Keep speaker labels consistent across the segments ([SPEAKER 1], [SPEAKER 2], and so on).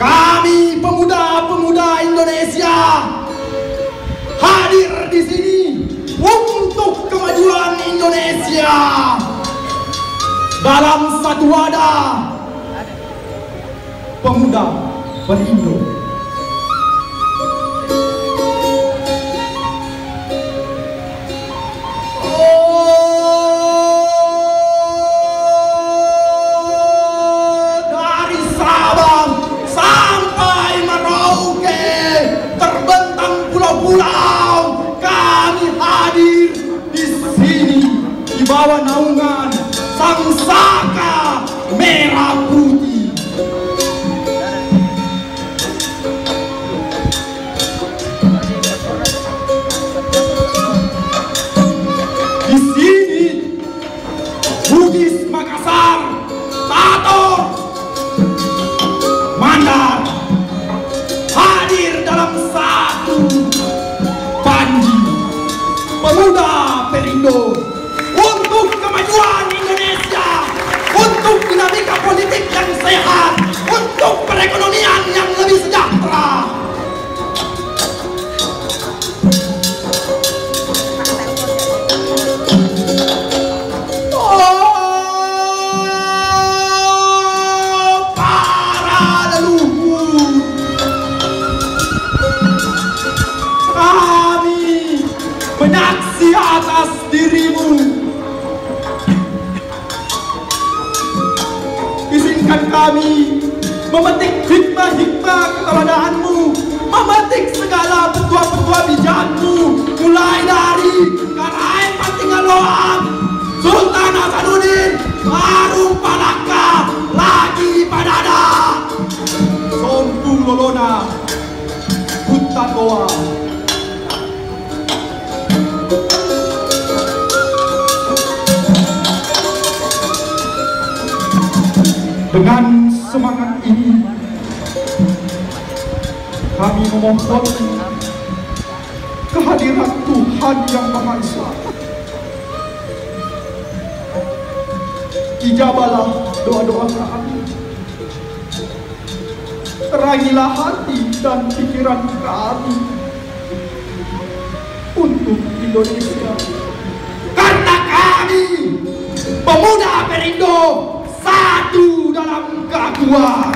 [SPEAKER 1] Kami pemuda-pemuda Indonesia hadir di sini untuk kemajuan Indonesia dalam satu wadah pemuda berindo. Bawah naungan Sang Saka Merah Putih. Di sini Bugis Makassar, Tator, Mandar hadir dalam satu panji pemuda Perindo untuk kemajuan Indonesia, untuk dinamika politik yang sehat, untuk perekonomian yang lebih sejahtera. Oh, para leluhur, kami menyaksi atas dirimu. Kami memetik hikmah-hikmah keteladaanmu, memetik segala petua-petua bijakmu, mulai dari Karaeng Patingaloang, Sultan Hasanuddin, Barung Palaka, Lagi Padada, Sompung Lolona, Hutan Goa. Dengan semangat ini, kami memohon kehadiran Tuhan Yang Maha Esa. Ijabalah doa-doa kami. Terangilah hati dan pikiran kami untuk Indonesia. Karena kami, pemuda Perindo, satu dalam keakuan.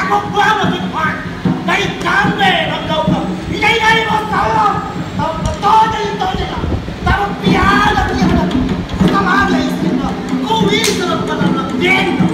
[SPEAKER 2] có quá một cái khoản đây cám về nó đâu rồi đây đây nó xấu không tao to đây là tao nó bia là tao mà lấy xin nó cô biết rồi mà nó đen rồi